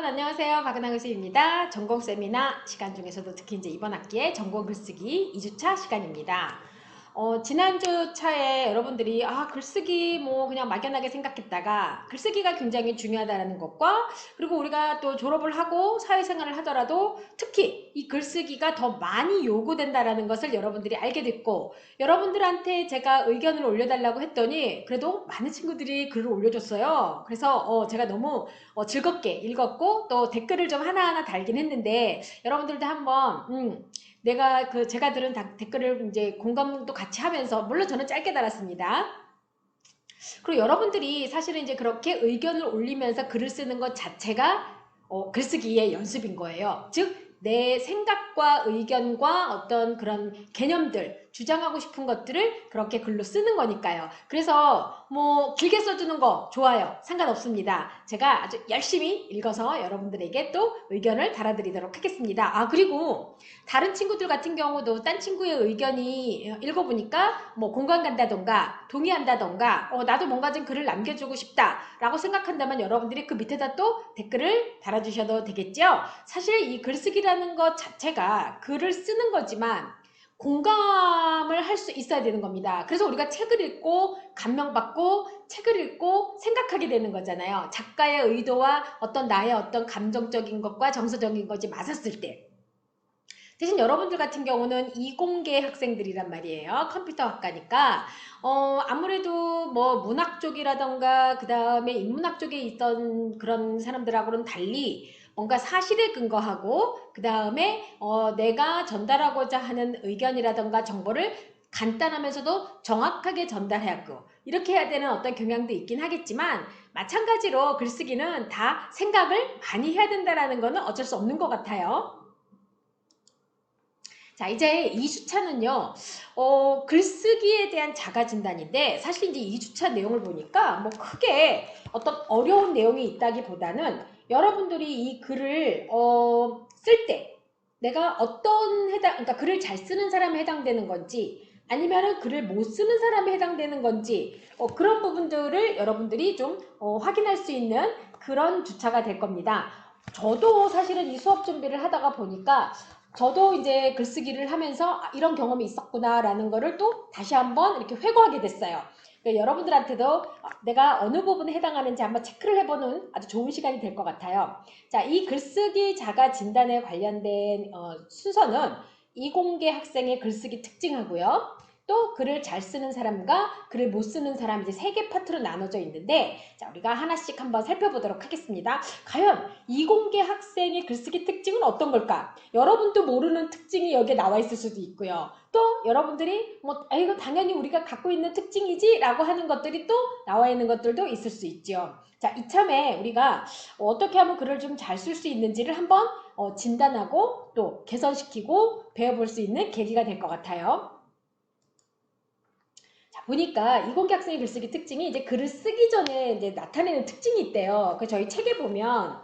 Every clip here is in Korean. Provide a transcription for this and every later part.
안녕하세요. 박은하 교수입니다. 전공 세미나 시간 중에서도 특히 이제 이번 학기에 전공 글쓰기 2주차 시간입니다. 지난주 차에 여러분들이 글쓰기 뭐 그냥 막연하게 생각했다가 글쓰기가 굉장히 중요하다는 것과 그리고 우리가 또 졸업을 하고 사회생활을 하더라도 특히 이 글쓰기가 더 많이 요구된다는 것을 여러분들이 알게 됐고 여러분들한테 제가 의견을 올려달라고 했더니 그래도 많은 친구들이 글을 올려줬어요. 그래서 제가 너무 즐겁게 읽었고 또 댓글을 좀 하나하나 달긴 했는데 여러분들도 한번 제가 들은 댓글을 이제 공감도 같이 하면서 물론 저는 짧게 달았습니다. 그리고 여러분들이 사실은 이제 그렇게 의견을 올리면서 글을 쓰는 것 자체가 글쓰기의 연습인 거예요. 즉 내 생각과 의견과 어떤 그런 개념들, 주장하고 싶은 것들을 그렇게 글로 쓰는 거니까요. 그래서 뭐 길게 써주는 거 좋아요. 상관없습니다. 제가 아주 열심히 읽어서 여러분들에게 또 의견을 달아드리도록 하겠습니다. 그리고 다른 친구들 같은 경우도 딴 친구의 의견이 읽어보니까 뭐 공감 간다던가 동의한다던가 나도 뭔가 좀 글을 남겨주고 싶다라고 생각한다면 여러분들이 그 밑에다 또 댓글을 달아주셔도 되겠죠. 사실 이 글쓰기라는 것 자체가 글을 쓰는 거지만 공감을 할 수 있어야 되는 겁니다. 그래서 우리가 책을 읽고 감명받고 책을 읽고 생각하게 되는 거잖아요. 작가의 의도와 어떤 나의 어떤 감정적인 것과 정서적인 것이 맞았을 때. 대신 여러분들 같은 경우는 이공계 학생들이란 말이에요. 컴퓨터 학과니까 아무래도 뭐 문학 쪽이라던가 그 다음에 인문학 쪽에 있던 그런 사람들하고는 달리 뭔가 사실에 근거하고 그 다음에 내가 전달하고자 하는 의견이라던가 정보를 간단하면서도 정확하게 전달하고 이렇게 해야 되는 어떤 경향도 있긴 하겠지만 마찬가지로 글쓰기는 다 생각을 많이 해야 된다는 거는 어쩔 수 없는 것 같아요. 자, 이제 2주차는요, 글쓰기에 대한 자가진단인데, 사실 이제 2주차 내용을 보니까 뭐 크게 어떤 어려운 내용이 있다기보다는 여러분들이 이 글을, 쓸 때, 내가 그러니까 글을 잘 쓰는 사람에 해당되는 건지, 아니면은 글을 못 쓰는 사람에 해당되는 건지, 그런 부분들을 여러분들이 좀, 확인할 수 있는 그런 주차가 될 겁니다. 저도 사실은 이 수업 준비를 하다가 보니까 저도 이제 글쓰기를 하면서 이런 경험이 있었구나라는 거를 또 다시 한번 이렇게 회고하게 됐어요. 그러니까 여러분들한테도 내가 어느 부분에 해당하는지 한번 체크를 해보는 아주 좋은 시간이 될 것 같아요. 자, 이 글쓰기 자가 진단에 관련된 순서는 이공계 학생의 글쓰기 특징하고요. 또 글을 잘 쓰는 사람과 글을 못 쓰는 사람 이제 3개 파트로 나눠져 있는데 자, 우리가 하나씩 한번 살펴보도록 하겠습니다. 과연 이공계 학생의 글쓰기 특징은 어떤 걸까? 여러분도 모르는 특징이 여기에 나와 있을 수도 있고요. 또 여러분들이 이거 당연히 우리가 갖고 있는 특징이지 라고 하는 것들이 또 나와 있는 것들도 있을 수 있죠. 자, 이참에 우리가 어떻게 하면 글을 좀 잘 쓸 수 있는지를 한번 진단하고 또 개선시키고 배워볼 수 있는 계기가 될 것 같아요. 자, 보니까 이공계 학생의 글쓰기 특징이 이제 글을 쓰기 전에 이제 나타내는 특징이 있대요. 그 저희 책에 보면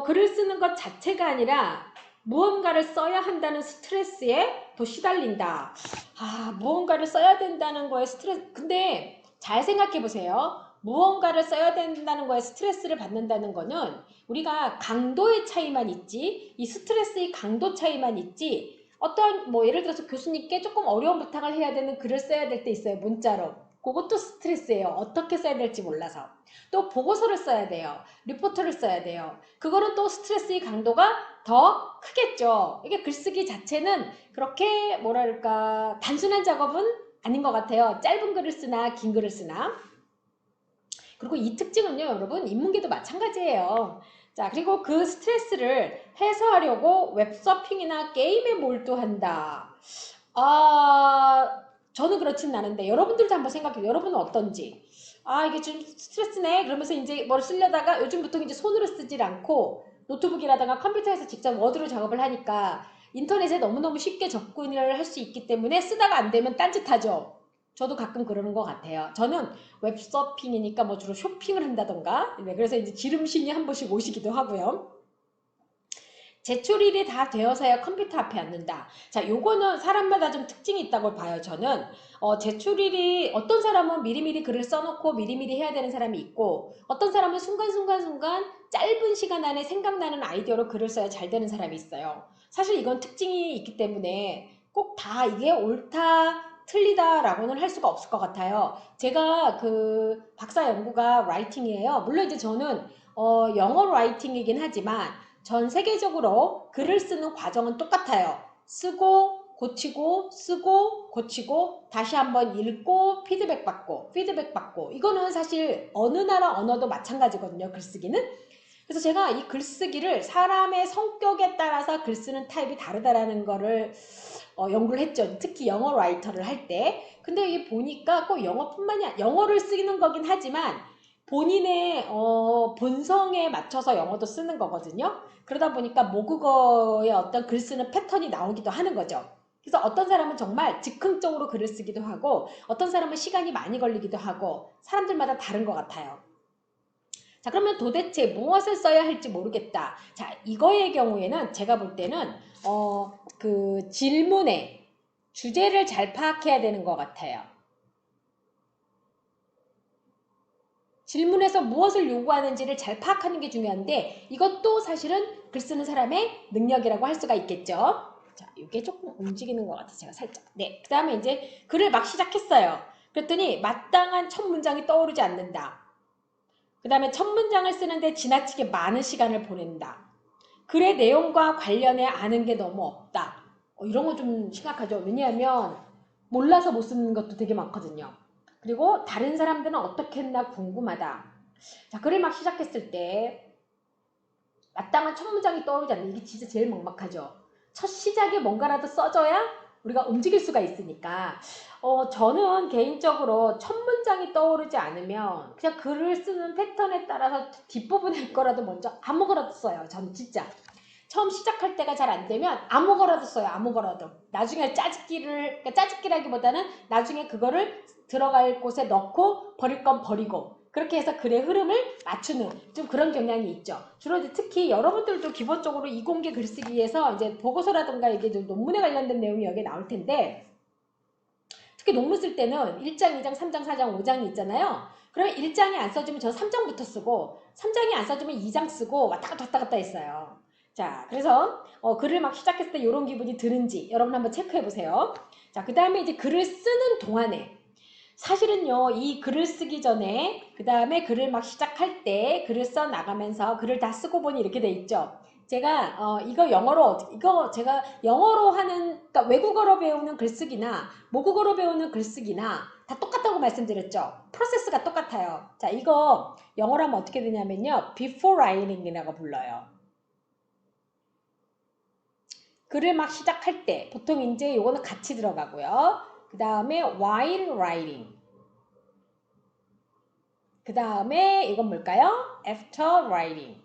글을 쓰는 것 자체가 아니라 무언가를 써야 한다는 스트레스에 더 시달린다. 무언가를 써야 된다는 거에 스트레스. 근데 잘 생각해 보세요. 무언가를 써야 된다는 거에 스트레스를 받는다는 거는 우리가 강도의 차이만 있지, 이 스트레스의 강도 차이만 있지, 어떤 뭐 예를 들어서 교수님께 조금 어려운 부탁을 해야 되는 글을 써야 될 때 있어요. 문자로. 그것도 스트레스예요. 어떻게 써야 될지 몰라서. 또 보고서를 써야 돼요. 리포트를 써야 돼요. 그거는 또 스트레스의 강도가 더 크겠죠. 이게 글쓰기 자체는 그렇게 뭐랄까 단순한 작업은 아닌 것 같아요. 짧은 글을 쓰나 긴 글을 쓰나. 그리고 이 특징은요, 여러분 인문계도 마찬가지예요. 자, 그리고 그 스트레스를 해소하려고 웹서핑이나 게임에 몰두한다. 저는 그렇진 않은데 여러분들도 한번 생각해요. 여러분은 어떤지. 이게 좀 스트레스네. 그러면서 이제 뭘 쓰려다가 요즘 보통 이제 손으로 쓰질 않고 노트북이라든가 컴퓨터에서 직접 워드로 작업을 하니까 인터넷에 너무너무 쉽게 접근을 할 수 있기 때문에 쓰다가 안 되면 딴짓하죠. 저도 가끔 그러는 것 같아요. 저는 웹서핑이니까 뭐 주로 쇼핑을 한다던가 그래서 이제 지름신이 한 번씩 오시기도 하고요. 제출일이 다 되어서야 컴퓨터 앞에 앉는다. 자, 요거는 사람마다 좀 특징이 있다고 봐요. 저는 제출일이 어떤 사람은 미리미리 글을 써놓고 미리미리 해야 되는 사람이 있고 어떤 사람은 순간순간 짧은 시간 안에 생각나는 아이디어로 글을 써야 잘 되는 사람이 있어요. 사실 이건 특징이 있기 때문에 꼭 다 이게 옳다 틀리다라고는 할 수가 없을 것 같아요. 제가 그 박사 연구가 라이팅이에요. 물론 이제 저는 영어 라이팅이긴 하지만 전 세계적으로 글을 쓰는 과정은 똑같아요. 쓰고 고치고 쓰고 고치고 다시 한번 읽고 피드백 받고 이거는 사실 어느 나라 언어도 마찬가지거든요. 글쓰기는. 그래서 제가 이 글쓰기를 사람의 성격에 따라서 글쓰는 타입이 다르다라는 거를 연구를 했죠. 특히 영어 라이터를 할 때. 근데 이게 보니까 꼭 영어뿐만이 아니라 영어를 쓰는 거긴 하지만 본인의 본성에 맞춰서 영어도 쓰는 거거든요. 그러다 보니까 모국어의 어떤 글 쓰는 패턴이 나오기도 하는 거죠. 그래서 어떤 사람은 정말 즉흥적으로 글을 쓰기도 하고 어떤 사람은 시간이 많이 걸리기도 하고 사람들마다 다른 것 같아요. 자, 그러면 도대체 무엇을 써야 할지 모르겠다. 자, 이거의 경우에는 제가 볼 때는 그 질문의 주제를 잘 파악해야 되는 것 같아요. 질문에서 무엇을 요구하는지를 잘 파악하는 게 중요한데 이것도 사실은 글 쓰는 사람의 능력이라고 할 수가 있겠죠. 자, 이게 조금 움직이는 것 같아요. 제가 살짝. 네, 그 다음에 이제 글을 막 시작했어요. 그랬더니 마땅한 첫 문장이 떠오르지 않는다. 그 다음에 첫 문장을 쓰는데 지나치게 많은 시간을 보낸다. 글의 내용과 관련해 아는 게 너무 없다. 이런 거 좀 심각하죠. 왜냐하면 몰라서 못 쓰는 것도 되게 많거든요. 그리고 다른 사람들은 어떻게 했나 궁금하다. 자, 글을 막 시작했을 때 마땅한 첫 문장이 떠오르지 않는 이게 진짜 제일 막막하죠. 첫 시작에 뭔가라도 써줘야 우리가 움직일 수가 있으니까 저는 개인적으로 첫 문장이 떠오르지 않으면 그냥 글을 쓰는 패턴에 따라서 뒷부분의 거라도 먼저 아무거나도 써요. 저는 진짜. 처음 시작할 때가 잘 안 되면 아무거라도 써요. 아무거라도. 나중에 그러니까 짜집기라기보다는 나중에 그거를 들어갈 곳에 넣고 버릴 건 버리고 그렇게 해서 글의 흐름을 맞추는 좀 그런 경향이 있죠. 주로 이제 특히 여러분들도 기본적으로 이공계 글쓰기에서 이제 보고서라든가 이게 논문에 관련된 내용이 여기에 나올 텐데 특히 논문 쓸 때는 1장, 2장, 3장, 4장, 5장이 있잖아요. 그러면 1장이 안 써주면 저 3장부터 쓰고 3장이 안 써주면 2장 쓰고 왔다 갔다 했어요. 자, 그래서 글을 막 시작했을 때 이런 기분이 드는지 여러분 한번 체크해 보세요. 자, 그 다음에 이제 글을 쓰는 동안에 사실은요, 이 글을 쓰기 전에 그 다음에 글을 막 시작할 때 글을 써 나가면서 글을 다 쓰고 보니 이렇게 돼 있죠. 제가 이거 제가 영어로 하는 그러니까 외국어로 배우는 글쓰기나 모국어로 배우는 글쓰기나 다 똑같다고 말씀드렸죠. 프로세스가 똑같아요. 자, 이거 영어로 하면 어떻게 되냐면요, before writing이라고 불러요. 글을 막 시작할 때 보통 이제 요거는 같이 들어가고요. 그 다음에 while writing. 그 다음에 이건 뭘까요? after writing.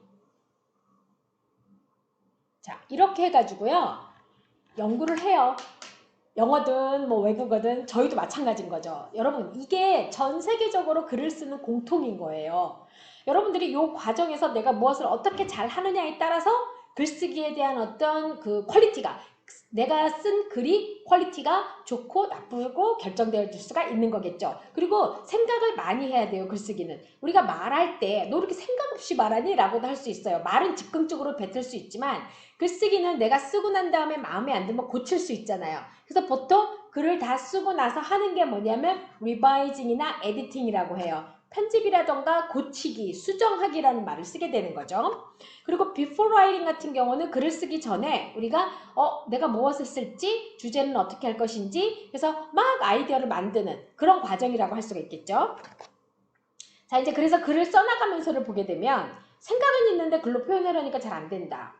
자, 이렇게 해가지고요. 연구를 해요. 영어든 뭐 외국어든 저희도 마찬가지인 거죠. 여러분, 이게 전 세계적으로 글을 쓰는 공통인 거예요. 여러분들이 이 과정에서 내가 무엇을 어떻게 잘 하느냐에 따라서 글쓰기에 대한 어떤 그 퀄리티가 내가 쓴 글이 퀄리티가 좋고 나쁘고 결정될 수가 있는 거겠죠. 그리고 생각을 많이 해야 돼요. 글쓰기는. 우리가 말할 때 너 이렇게 생각 없이 말하니? 라고도 할 수 있어요. 말은 즉흥적으로 뱉을 수 있지만 글쓰기는 내가 쓰고 난 다음에 마음에 안 들면 고칠 수 있잖아요. 그래서 보통 글을 다 쓰고 나서 하는 게 뭐냐면 리바이징이나 에디팅이라고 해요. 편집이라던가 고치기, 수정하기라는 말을 쓰게 되는 거죠. 그리고 before writing 같은 경우는 글을 쓰기 전에 우리가 내가 무엇을 쓸지, 주제는 어떻게 할 것인지 그래서 막 아이디어를 만드는 그런 과정이라고 할 수가 있겠죠. 자, 이제 그래서 글을 써나가면서를 보게 되면 생각은 있는데 글로 표현하려니까 잘 안 된다.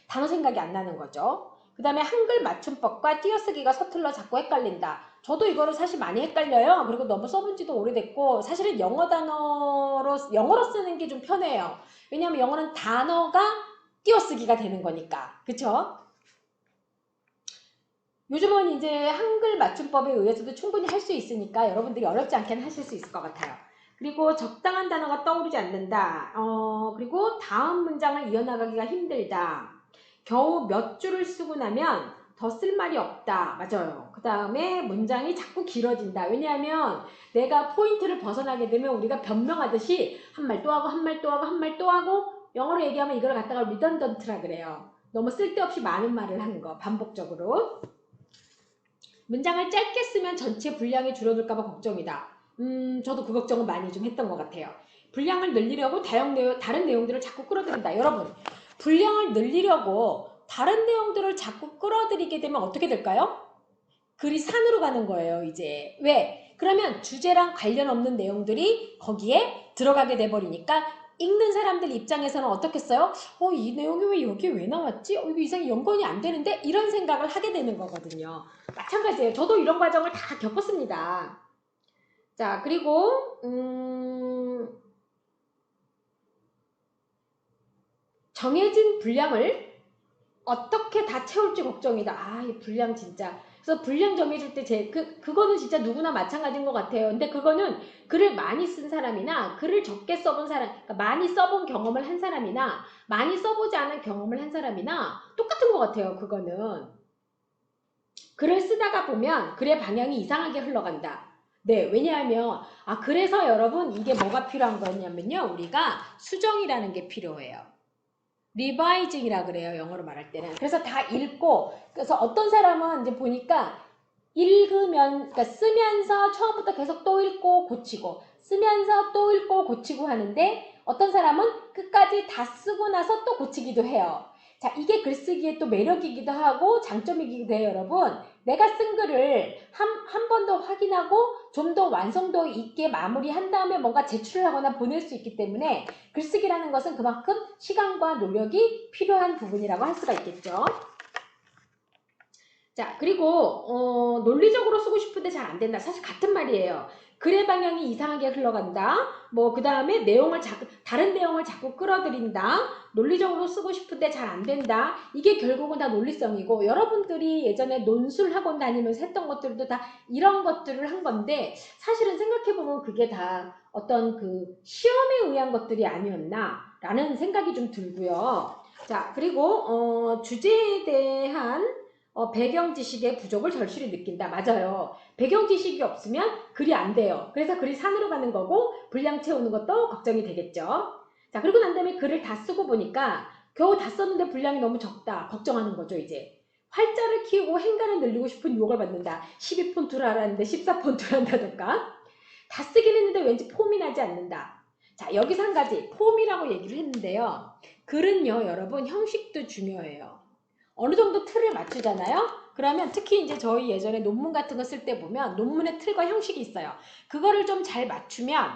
단어 생각이 안 나는 거죠. 그 다음에 한글 맞춤법과 띄어쓰기가 서툴러 자꾸 헷갈린다. 저도 이거를 사실 많이 헷갈려요. 그리고 너무 써본 지도 오래됐고 사실은 영어로 쓰는 게 좀 편해요. 왜냐하면 영어는 단어가 띄어쓰기가 되는 거니까. 그쵸? 요즘은 이제 한글 맞춤법에 의해서도 충분히 할 수 있으니까 여러분들이 어렵지 않게 하실 수 있을 것 같아요. 그리고 적당한 단어가 떠오르지 않는다. 그리고 다음 문장을 이어나가기가 힘들다. 겨우 몇 줄을 쓰고 나면 더 쓸 말이 없다. 맞아요. 그 다음에 문장이 자꾸 길어진다. 왜냐하면 내가 포인트를 벗어나게 되면 우리가 변명하듯이 한 말 또 하고 한 말 또 하고 한 말 또 하고, 영어로 얘기하면 이걸 갖다가 리던던트라 그래요. 너무 쓸데없이 많은 말을 하는 거, 반복적으로. 문장을 짧게 쓰면 전체 분량이 줄어들까봐 걱정이다. 저도 그 걱정은 많이 좀 했던 것 같아요. 분량을 늘리려고 다른 내용들을 자꾸 끌어들인다. 여러분, 분량을 늘리려고 다른 내용들을 자꾸 끌어들이게 되면 어떻게 될까요? 글이 산으로 가는 거예요, 이제. 왜? 그러면 주제랑 관련 없는 내용들이 거기에 들어가게 돼버리니까 읽는 사람들 입장에서는 어떻겠어요? 이 내용이 왜 여기에 왜 나왔지? 이거 이상히 연관이 안 되는데? 이런 생각을 하게 되는 거거든요. 마찬가지예요. 저도 이런 과정을 다 겪었습니다. 자, 그리고 정해진 분량을 어떻게 다 채울지 걱정이다. 이 분량 진짜. 그래서 분량 정해줄 때 그거는 진짜 누구나 마찬가지인 것 같아요. 근데 그거는 글을 많이 쓴 사람이나 글을 적게 써본 사람, 그러니까 많이 써본 경험을 한 사람이나 많이 써보지 않은 경험을 한 사람이나 똑같은 것 같아요. 그거는. 글을 쓰다가 보면 글의 방향이 이상하게 흘러간다. 네, 왜냐하면 그래서 여러분 이게 뭐가 필요한 거냐면요. 우리가 수정이라는 게 필요해요. 리바이징이라 그래요. 영어로 말할 때는. 그래서 다 읽고, 그래서 어떤 사람은 이제 보니까 그러니까 쓰면서 처음부터 계속 또 읽고 고치고, 쓰면서 또 읽고 고치고 하는데, 어떤 사람은 끝까지 다 쓰고 나서 또 고치기도 해요. 자, 이게 글쓰기의 또 매력이기도 하고 장점이기도 해요, 여러분. 내가 쓴 글을 한 번 더 확인하고 좀 더 완성도 있게 마무리한 다음에 뭔가 제출을 하거나 보낼 수 있기 때문에 글쓰기라는 것은 그만큼 시간과 노력이 필요한 부분이라고 할 수가 있겠죠. 자, 그리고 논리적으로 쓰고 싶은데 잘 안 된다. 사실 같은 말이에요. 글의 방향이 이상하게 흘러간다. 그 다음에 다른 내용을 자꾸 끌어들인다. 논리적으로 쓰고 싶은데 잘 안 된다. 이게 결국은 다 논리성이고, 여러분들이 예전에 논술학원 다니면서 했던 것들도 다 이런 것들을 한 건데, 사실은 생각해보면 그게 다 어떤 그 시험에 의한 것들이 아니었나 라는 생각이 좀 들고요. 자, 그리고 주제에 대한 배경 지식의 부족을 절실히 느낀다. 맞아요. 배경 지식이 없으면 글이 안 돼요. 그래서 글이 산으로 가는 거고 분량 채우는 것도 걱정이 되겠죠. 자, 그리고 난 다음에 글을 다 쓰고 보니까 겨우 다 썼는데 분량이 너무 적다. 걱정하는 거죠, 이제. 활자를 키우고 행간을 늘리고 싶은 유혹을 받는다. 12폰트를 하라는데 14폰트를 한다던가. 다 쓰긴 했는데 왠지 폼이 나지 않는다. 자, 여기서 한 가지 폼이라고 얘기를 했는데요. 글은요, 여러분 형식도 중요해요. 어느 정도 틀을 맞추잖아요. 그러면 특히 이제 저희 예전에 논문 같은 거 쓸 때 보면 논문의 틀과 형식이 있어요. 그거를 좀 잘 맞추면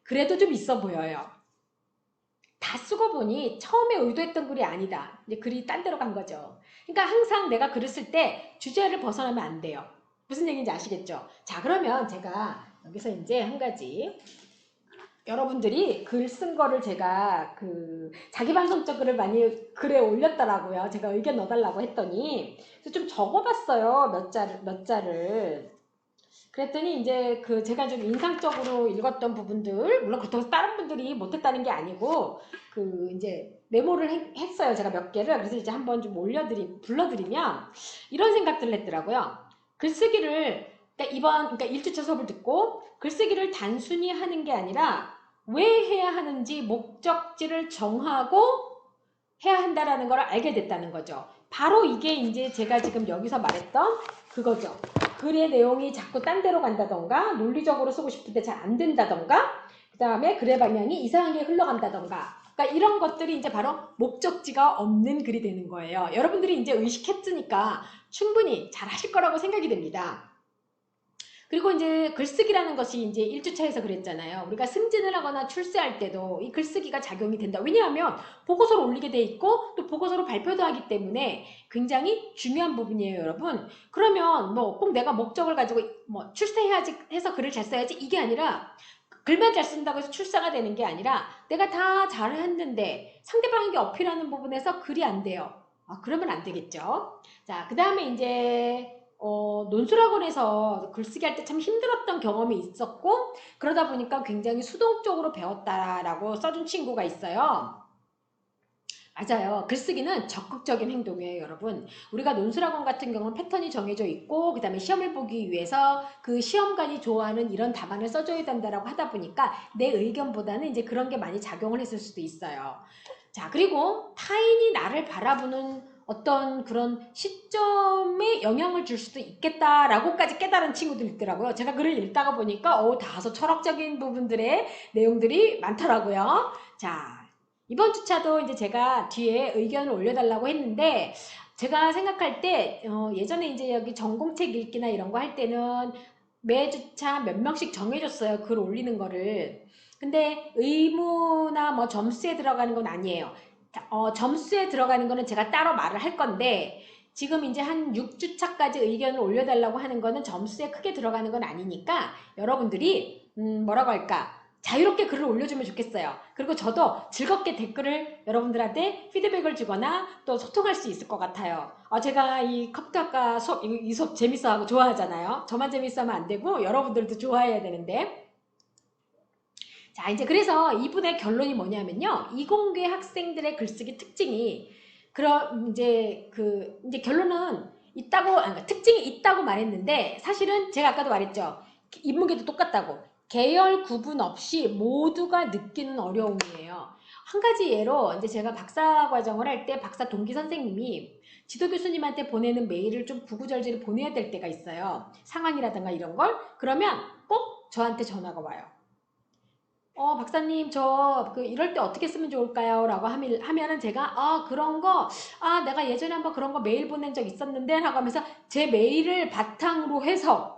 그래도 좀 있어 보여요. 다 쓰고 보니 처음에 의도했던 글이 아니다. 이제 글이 딴 데로 간 거죠. 그러니까 항상 내가 글을 쓸 때 주제를 벗어나면 안 돼요. 무슨 얘기인지 아시겠죠? 자, 그러면 제가 여기서 이제 한 가지, 여러분들이 글 쓴 거를 제가 자기반성적 글을 많이 글에 올렸더라고요. 제가 의견 넣어달라고 했더니. 그래서 좀 적어봤어요. 몇 자를. 그랬더니 이제 제가 좀 인상적으로 읽었던 부분들, 물론 그렇다고 다른 분들이 못했다는 게 아니고, 이제 메모를 했어요. 제가 몇 개를. 그래서 이제 한번 좀 불러드리면, 이런 생각들을 했더라고요. 글쓰기를, 그러니까 1주차 수업을 듣고, 글쓰기를 단순히 하는 게 아니라, 왜 해야 하는지 목적지를 정하고 해야 한다라는 걸 알게 됐다는 거죠. 바로 이게 이제 제가 지금 여기서 말했던 그거죠. 글의 내용이 자꾸 딴 데로 간다던가, 논리적으로 쓰고 싶은데 잘 안 된다던가, 그 다음에 글의 방향이 이상하게 흘러간다던가, 그러니까 이런 것들이 이제 바로 목적지가 없는 글이 되는 거예요. 여러분들이 이제 의식했으니까 충분히 잘 하실 거라고 생각이 됩니다. 그리고 이제 글쓰기라는 것이 이제 1주차에서 그랬잖아요. 우리가 승진을 하거나 출세할 때도 이 글쓰기가 작용이 된다. 왜냐하면 보고서를 올리게 돼 있고 또 보고서로 발표도 하기 때문에 굉장히 중요한 부분이에요, 여러분. 그러면 꼭 내가 목적을 가지고 출세해야지 해서 글을 잘 써야지 이게 아니라, 글만 잘 쓴다고 해서 출세가 되는 게 아니라 내가 다 잘했는데 상대방에게 어필하는 부분에서 글이 안 돼요. 그러면 안 되겠죠. 자, 그 다음에 이제 논술학원에서 글쓰기 할 때 참 힘들었던 경험이 있었고, 그러다 보니까 굉장히 수동적으로 배웠다라고 써준 친구가 있어요. 맞아요. 글쓰기는 적극적인 행동이에요, 여러분. 우리가 논술학원 같은 경우는 패턴이 정해져 있고, 그 다음에 시험을 보기 위해서 그 시험관이 좋아하는 이런 답안을 써줘야 된다라고 하다 보니까 내 의견보다는 이제 그런 게 많이 작용을 했을 수도 있어요. 자, 그리고 타인이 나를 바라보는 어떤 그런 시점에 영향을 줄 수도 있겠다라고까지 깨달은 친구들 있더라고요. 제가 글을 읽다가 보니까 다소 철학적인 부분들의 내용들이 많더라고요. 자, 이번 주차도 이제 제가 뒤에 의견을 올려달라고 했는데 제가 생각할 때 예전에 이제 여기 전공책 읽기나 이런 거 할 때는 매주차 몇 명씩 정해줬어요. 글 올리는 거를. 근데 의무나 뭐 점수에 들어가는 건 아니에요. 점수에 들어가는 거는 제가 따로 말을 할 건데 지금 이제 한 6주차까지 의견을 올려달라고 하는 거는 점수에 크게 들어가는 건 아니니까 여러분들이 뭐라고 할까? 자유롭게 글을 올려주면 좋겠어요. 그리고 저도 즐겁게 댓글을 여러분들한테 피드백을 주거나 또 소통할 수 있을 것 같아요. 제가 이 컴퓨터과 수업, 이 수업 재밌어하고 좋아하잖아요. 저만 재밌어하면 안 되고 여러분들도 좋아해야 되는데 자, 이제 그래서 이분의 결론이 뭐냐면요. 이공계 학생들의 글쓰기 특징이 그런 이제 결론은 있다고 그러니까 특징이 있다고 말했는데 사실은 제가 아까도 말했죠. 인문계도 똑같다고. 계열 구분 없이 모두가 느끼는 어려움이에요. 한 가지 예로 이제 제가 박사 과정을 할 때 박사 동기 선생님이 지도 교수님한테 보내는 메일을 좀 구구절절 보내야 될 때가 있어요. 상황이라든가 이런 걸. 그러면 꼭 저한테 전화가 와요. 박사님, 이럴 때 어떻게 쓰면 좋을까요? 라고 하면은 제가, 그런 거, 내가 예전에 한번 그런 거 메일 보낸 적 있었는데, 라고 하면서 제 메일을 바탕으로 해서,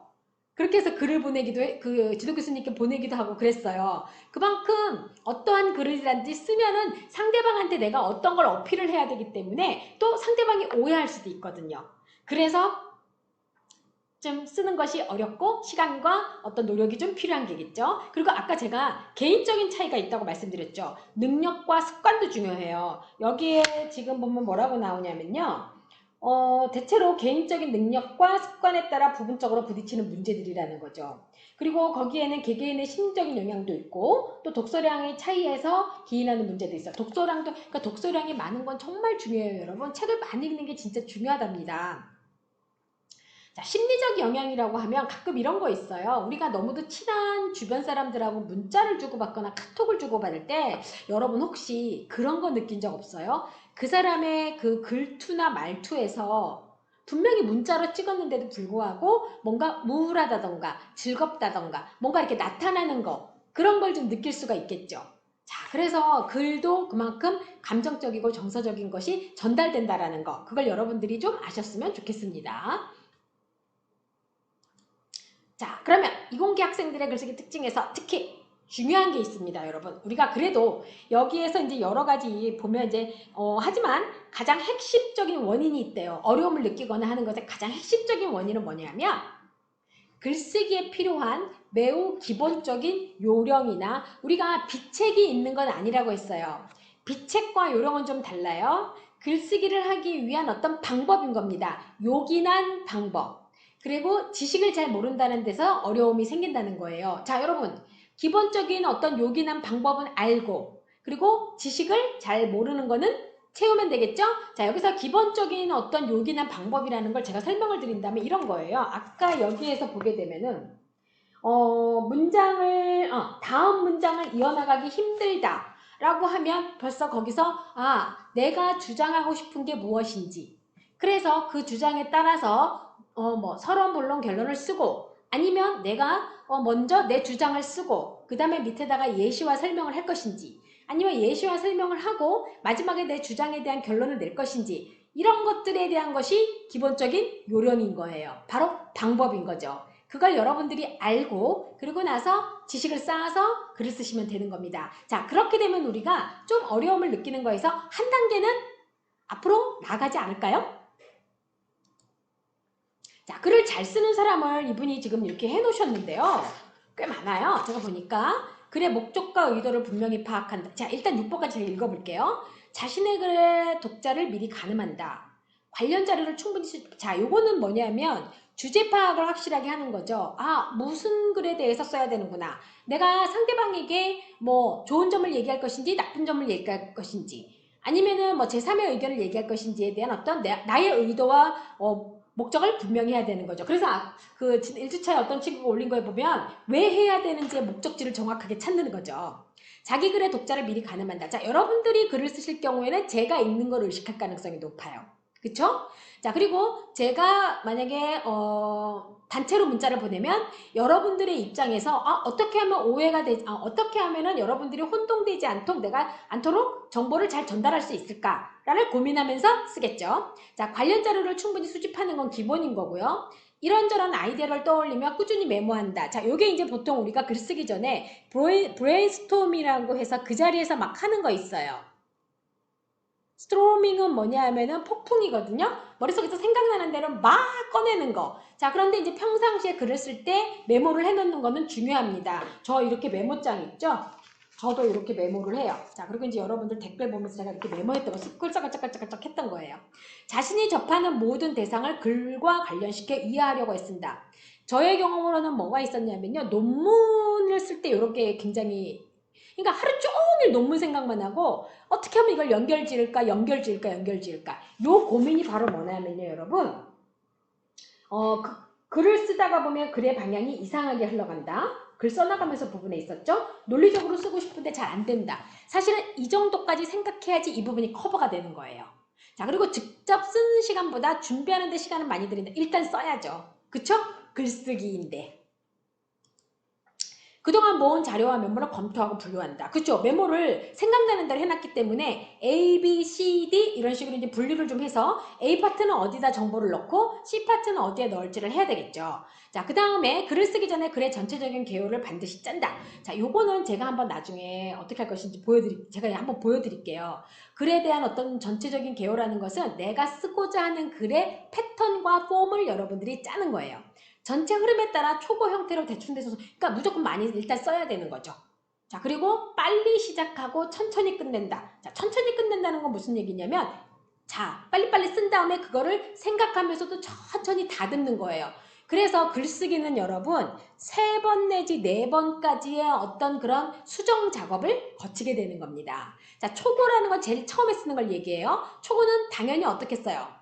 그렇게 해서 글을 보내기도 그 지도 교수님께 보내기도 하고 그랬어요. 그만큼 어떠한 글이란지 쓰면은 상대방한테 내가 어떤 걸 어필을 해야 되기 때문에 또 상대방이 오해할 수도 있거든요. 그래서 좀 쓰는 것이 어렵고 시간과 어떤 노력이 좀 필요한 게겠죠. 그리고 아까 제가 개인적인 차이가 있다고 말씀드렸죠. 능력과 습관도 중요해요. 여기에 지금 보면 뭐라고 나오냐면요. 대체로 개인적인 능력과 습관에 따라 부분적으로 부딪히는 문제들이라는 거죠. 그리고 거기에는 개개인의 심리적인 영향도 있고 또 독서량의 차이에서 기인하는 문제도 있어요. 그러니까 독서량이 많은 건 정말 중요해요, 여러분. 책을 많이 읽는 게 진짜 중요하답니다. 자, 심리적 영향이라고 하면 가끔 이런 거 있어요. 우리가 너무도 친한 주변 사람들하고 문자를 주고받거나 카톡을 주고받을 때 여러분 혹시 그런 거 느낀 적 없어요? 그 사람의 그 글투나 말투에서 분명히 문자로 찍었는데도 불구하고 뭔가 우울하다던가 즐겁다던가 뭔가 이렇게 나타나는 거 그런 걸 좀 느낄 수가 있겠죠. 자, 그래서 글도 그만큼 감정적이고 정서적인 것이 전달된다라는 거 그걸 여러분들이 좀 아셨으면 좋겠습니다. 자, 그러면 이공계 학생들의 글쓰기 특징에서 특히 중요한 게 있습니다, 여러분. 우리가 그래도 여기에서 이제 여러 가지 보면 이제 하지만 가장 핵심적인 원인이 있대요. 어려움을 느끼거나 하는 것의 가장 핵심적인 원인은 뭐냐면 글쓰기에 필요한 매우 기본적인 요령이나 우리가 비책이 있는 건 아니라고 했어요. 비책과 요령은 좀 달라요. 글쓰기를 하기 위한 어떤 방법인 겁니다. 요긴한 방법. 그리고 지식을 잘 모른다는 데서 어려움이 생긴다는 거예요. 자, 여러분. 기본적인 어떤 요긴한 방법은 알고 그리고 지식을 잘 모르는 거는 채우면 되겠죠? 자, 여기서 기본적인 어떤 요긴한 방법이라는 걸 제가 설명을 드린다면 이런 거예요. 아까 여기에서 보게 되면은 다음 문장을 이어나가기 힘들다 라고 하면 벌써 거기서 내가 주장하고 싶은 게 무엇인지 그래서 그 주장에 따라서 서론, 본론, 결론을 쓰고 아니면 내가 먼저 내 주장을 쓰고 그 다음에 밑에다가 예시와 설명을 할 것인지 아니면 예시와 설명을 하고 마지막에 내 주장에 대한 결론을 낼 것인지 이런 것들에 대한 것이 기본적인 요령인 거예요. 바로 방법인 거죠. 그걸 여러분들이 알고 그리고 나서 지식을 쌓아서 글을 쓰시면 되는 겁니다. 자, 그렇게 되면 우리가 좀 어려움을 느끼는 거에서 한 단계는 앞으로 나가지 않을까요? 자, 글을 잘 쓰는 사람을 이분이 지금 이렇게 해놓으셨는데요. 꽤 많아요. 제가 보니까 글의 목적과 의도를 분명히 파악한다. 자, 일단 6번까지 제가 읽어볼게요. 자신의 글의 독자를 미리 가늠한다. 관련 자료를 충분히 자, 요거는 뭐냐면 주제 파악을 확실하게 하는 거죠. 무슨 글에 대해서 써야 되는구나. 내가 상대방에게 뭐 좋은 점을 얘기할 것인지 나쁜 점을 얘기할 것인지 아니면은 뭐 제3의 의견을 얘기할 것인지에 대한 어떤 나의 의도와 목적을 분명히 해야 되는 거죠. 그래서 그 1주차에 어떤 친구가 올린 거에 보면 왜 해야 되는지의 목적지를 정확하게 찾는 거죠. 자기 글의 독자를 미리 가늠한다. 자, 여러분들이 글을 쓰실 경우에는 제가 읽는 걸 의식할 가능성이 높아요. 그쵸? 자, 그리고 제가 만약에 단체로 문자를 보내면 여러분들의 입장에서 어떻게 하면 오해가 되지, 어떻게 하면은 여러분들이 혼동되지 않도록 정보를 잘 전달할 수 있을까를 고민하면서 쓰겠죠. 자, 관련 자료를 충분히 수집하는 건 기본인 거고요. 이런저런 아이디어를 떠올리며 꾸준히 메모한다. 자, 요게 이제 보통 우리가 글 쓰기 전에 브레인스토밍이라고 해서 그 자리에서 막 하는 거 있어요. 스트로밍은 뭐냐 하면은 폭풍이거든요. 머릿속에서 생각나는 대로 막 꺼내는 거. 자, 그런데 이제 평상시에 글을 쓸 때 메모를 해놓는 거는 중요합니다. 저 이렇게 메모장 있죠? 저도 이렇게 메모를 해요. 자, 그리고 이제 여러분들 댓글 보면서 제가 이렇게 메모했던 거 끌짝끌짝끌짝 했던 거예요. 자신이 접하는 모든 대상을 글과 관련시켜 이해하려고 했습니다. 저의 경험으로는 뭐가 있었냐면요. 논문을 쓸 때 이렇게 굉장히 그러니까 하루 종일 논문 생각만 하고 어떻게 하면 이걸 연결 지을까 요 고민이 바로 뭐냐면요 여러분 글을 쓰다가 보면 글의 방향이 이상하게 흘러간다. 글 써나가면서 부분에 있었죠. 논리적으로 쓰고 싶은데 잘 안 된다. 사실은 이 정도까지 생각해야지 이 부분이 커버가 되는 거예요. 자, 그리고 직접 쓰는 시간보다 준비하는 데 시간은 많이 들인다. 일단 써야죠. 그쵸? 글쓰기인데. 그동안 모은 자료와 메모를 검토하고 분류한다. 그렇죠? 메모를 생각나는 대로 해놨기 때문에 A, B, C, D 이런 식으로 이제 분류를 좀 해서 A 파트는 어디다 정보를 넣고 C 파트는 어디에 넣을지를 해야 되겠죠. 자, 그 다음에 글을 쓰기 전에 글의 전체적인 개요를 반드시 짠다. 자, 요거는 제가 한번 나중에 어떻게 할 것인지 제가 한번 보여드릴게요. 글에 대한 어떤 전체적인 개요라는 것은 내가 쓰고자 하는 글의 패턴과 폼을 여러분들이 짜는 거예요. 전체 흐름에 따라 초고 형태로 대충 돼서 그러니까 무조건 많이 일단 써야 되는 거죠. 자, 그리고 빨리 시작하고 천천히 끝낸다. 자, 천천히 끝낸다는 건 무슨 얘기냐면 자, 빨리빨리 쓴 다음에 그거를 생각하면서도 천천히 다듬는 거예요. 그래서 글쓰기는 여러분 3번 내지 4번까지의 어떤 그런 수정 작업을 거치게 되는 겁니다. 자, 초고라는 건 제일 처음에 쓰는 걸 얘기해요. 초고는 당연히 어떻게 써요?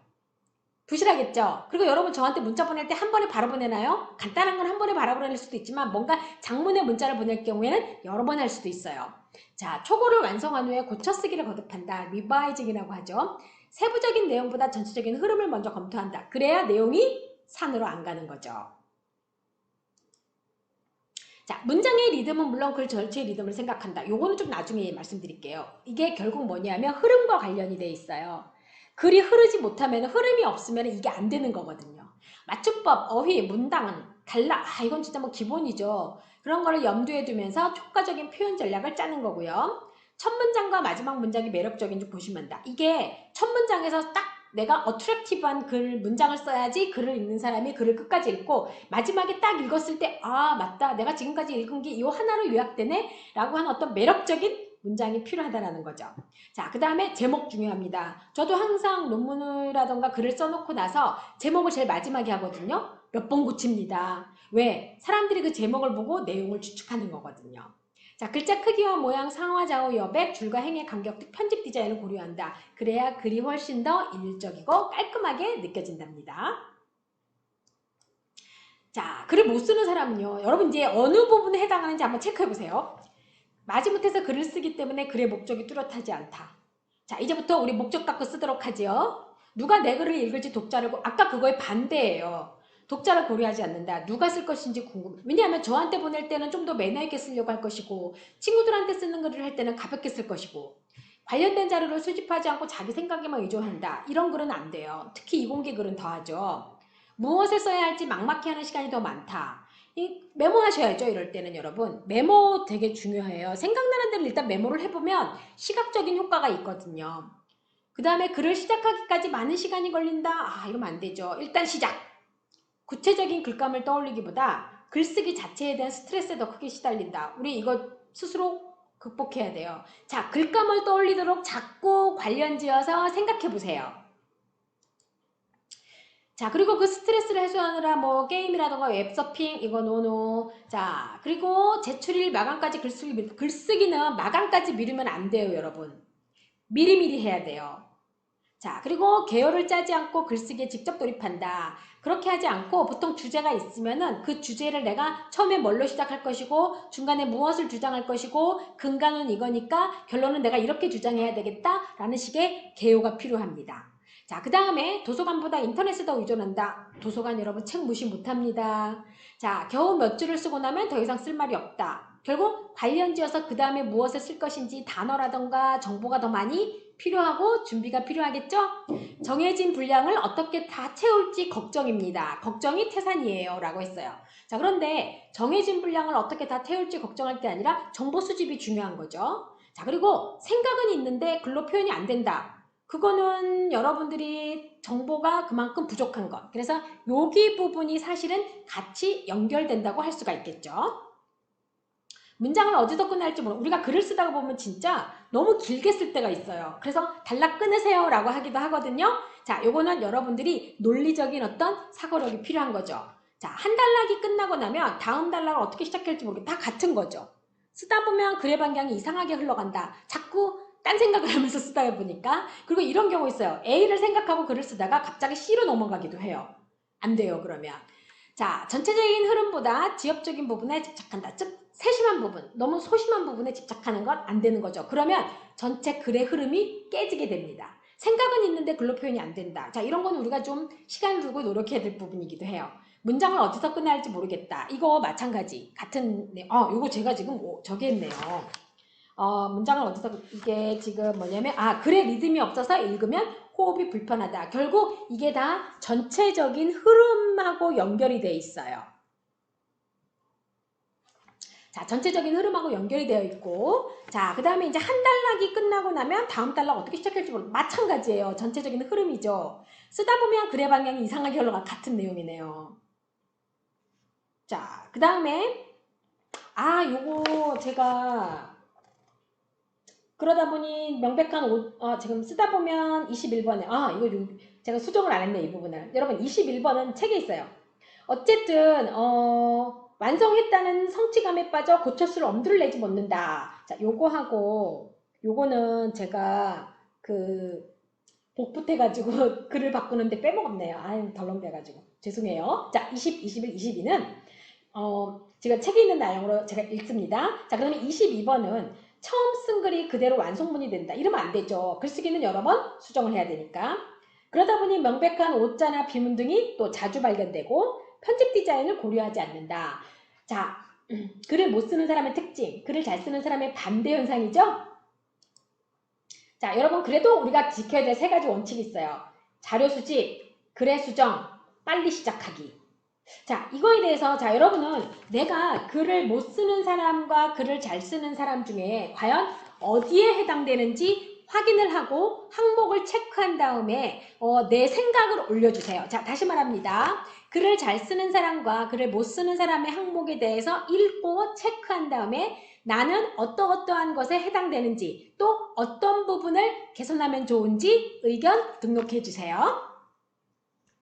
부실하겠죠. 그리고 여러분 저한테 문자 보낼 때 한 번에 바로 보내나요? 간단한 건 한 번에 바로 보낼 수도 있지만 뭔가 장문의 문자를 보낼 경우에는 여러 번 할 수도 있어요. 자, 초고를 완성한 후에 고쳐쓰기를 거듭한다. 리바이징이라고 하죠. 세부적인 내용보다 전체적인 흐름을 먼저 검토한다. 그래야 내용이 산으로 안 가는 거죠. 자, 문장의 리듬은 물론 글 전체의 리듬을 생각한다. 요거는 좀 나중에 말씀드릴게요. 이게 결국 뭐냐면 흐름과 관련이 돼 있어요. 글이 흐르지 못하면 흐름이 없으면 이게 안 되는 거거든요. 맞춤법, 어휘, 문장은 달라. 이건 진짜 뭐 기본이죠. 그런 거를 염두에 두면서 촉과적인 표현 전략을 짜는 거고요. 첫 문장과 마지막 문장이 매력적인지 보시면 된다. 이게 첫 문장에서 딱 내가 어트랙티브한 문장을 써야지 글을 읽는 사람이 글을 끝까지 읽고 마지막에 딱 읽었을 때 맞다 내가 지금까지 읽은 게 이 하나로 요약되네 라고 하는 어떤 매력적인 문장이 필요하다라는 거죠. 자, 그 다음에 제목 중요합니다. 저도 항상 논문이라던가 글을 써놓고 나서 제목을 제일 마지막에 하거든요. 몇 번 고칩니다. 왜? 사람들이 그 제목을 보고 내용을 추측하는 거거든요. 자, 글자 크기와 모양, 상하, 좌우, 여백, 줄과 행의 간격 등 편집 디자인을 고려한다. 그래야 글이 훨씬 더 일적이고 깔끔하게 느껴진답니다. 자, 글을 못 쓰는 사람은요. 여러분 이제 어느 부분에 해당하는지 한번 체크해보세요. 마지못해서 글을 쓰기 때문에 글의 목적이 뚜렷하지 않다. 자, 이제부터 우리 목적 갖고 쓰도록 하지요. 누가 내 글을 읽을지 독자를 아까 그거에 반대예요. 독자를 고려하지 않는다. 누가 쓸 것인지 궁금해. 왜냐하면 저한테 보낼 때는 좀 더 매너 있게 쓰려고 할 것이고 친구들한테 쓰는 글을 할 때는 가볍게 쓸 것이고 관련된 자료를 수집하지 않고 자기 생각에만 의존한다. 이런 글은 안 돼요. 특히 이공계 글은 더하죠. 무엇을 써야 할지 막막해 하는 시간이 더 많다. 메모하셔야죠. 이럴 때는 여러분. 메모 되게 중요해요. 생각나는 대로 일단 메모를 해보면 시각적인 효과가 있거든요. 그 다음에 글을 시작하기까지 많은 시간이 걸린다. 이러면 안 되죠. 일단 시작. 구체적인 글감을 떠올리기보다 글쓰기 자체에 대한 스트레스에 더 크게 시달린다. 우리 이거 스스로 극복해야 돼요. 자, 글감을 떠올리도록 자꾸 관련지어서 생각해보세요. 자, 그리고 그 스트레스를 해소하느라 뭐 게임이라던가 웹서핑 이거 노노. 자, 그리고 제출일 마감까지 글쓰기는 마감까지 미루면 안 돼요, 여러분. 미리미리 해야 돼요. 자, 그리고 개요를 짜지 않고 글쓰기에 직접 돌입한다. 그렇게 하지 않고 보통 주제가 있으면은 그 주제를 내가 처음에 뭘로 시작할 것이고 중간에 무엇을 주장할 것이고 근간은 이거니까 결론은 내가 이렇게 주장해야 되겠다라는 식의 개요가 필요합니다. 자, 그 다음에 도서관보다 인터넷에 더 의존한다. 도서관 여러분 책 무시 못합니다. 자, 겨우 몇 줄을 쓰고 나면 더 이상 쓸 말이 없다. 결국 관련지어서 그 다음에 무엇을 쓸 것인지 단어라던가 정보가 더 많이 필요하고 준비가 필요하겠죠? 정해진 분량을 어떻게 다 채울지 걱정입니다. 걱정이 태산이에요 라고 했어요. 자, 그런데 정해진 분량을 어떻게 다 채울지 걱정할 게 아니라 정보 수집이 중요한 거죠. 자, 그리고 생각은 있는데 글로 표현이 안 된다. 그거는 여러분들이 정보가 그만큼 부족한 것. 그래서 여기 부분이 사실은 같이 연결된다고 할 수가 있겠죠. 문장을 어디서 끝날지 모르고 우리가 글을 쓰다가 보면 진짜 너무 길게 쓸 때가 있어요. 그래서 단락 끊으세요 라고 하기도 하거든요. 자, 요거는 여러분들이 논리적인 어떤 사고력이 필요한 거죠. 자, 한 단락이 끝나고 나면 다음 단락을 어떻게 시작할지 모르겠다. 다 같은 거죠. 쓰다 보면 글의 방향이 이상하게 흘러간다. 자꾸 딴 생각을 하면서 쓰다 보니까. 그리고 이런 경우 있어요. A를 생각하고 글을 쓰다가 갑자기 C로 넘어가기도 해요. 안 돼요, 그러면. 자, 전체적인 흐름보다 지엽적인 부분에 집착한다. 즉 세심한 부분, 너무 소심한 부분에 집착하는 건 안 되는 거죠. 그러면 전체 글의 흐름이 깨지게 됩니다. 생각은 있는데 글로 표현이 안 된다. 자, 이런 건 우리가 좀 시간을 두고 노력해야 될 부분이기도 해요. 문장을 어디서 끝날지 모르겠다. 이거 마찬가지. 같은, 이거 제가 지금 저기 했네요. 문장을 어디서, 이게 지금 뭐냐면, 글의 리듬이 없어서 읽으면 호흡이 불편하다. 결국 이게 다 전체적인 흐름하고 연결이 돼 있어요. 자, 전체적인 흐름하고 연결이 되어 있고, 자, 그 다음에 이제 한 단락이 끝나고 나면 다음 단락 어떻게 시작할지 모르고 마찬가지예요. 전체적인 흐름이죠. 쓰다 보면 글의 방향이 이상하게 흘러가. 같은 내용이네요. 자, 그 다음에 요거 제가 그러다 보니 명백한 지금 쓰다 보면 21번에 이거 제가 수정을 안 했네, 이 부분을. 여러분 21번은 책에 있어요. 어쨌든 완성했다는 성취감에 빠져 고쳐쓸 엄두를 내지 못는다. 자, 요거하고 요거는 제가 복붙해가지고 글을 바꾸는데 빼먹었네요. 아유, 덜렁대가지고 죄송해요. 자, 20, 21, 22는 제가 책에 있는 내용으로 제가 읽습니다. 자, 그러면 22번은 처음 쓴 글이 그대로 완성문이 된다. 이러면 안 되죠. 글쓰기는 여러 번 수정을 해야 되니까. 그러다 보니 명백한 오자나 비문 등이 또 자주 발견되고 편집 디자인을 고려하지 않는다. 자, 글을 못 쓰는 사람의 특징, 글을 잘 쓰는 사람의 반대 현상이죠. 자, 여러분 그래도 우리가 지켜야 될 세 가지 원칙이 있어요. 자료 수집, 글의 수정, 빨리 시작하기. 자, 이거에 대해서 여러분은 내가 글을 못 쓰는 사람과 글을 잘 쓰는 사람 중에 과연 어디에 해당되는지 확인을 하고 항목을 체크한 다음에 내 생각을 올려주세요. 자, 다시 말합니다. 글을 잘 쓰는 사람과 글을 못 쓰는 사람의 항목에 대해서 읽고 체크한 다음에 나는 어떠한 것에 해당되는지 또 어떤 부분을 개선하면 좋은지 의견 등록해 주세요.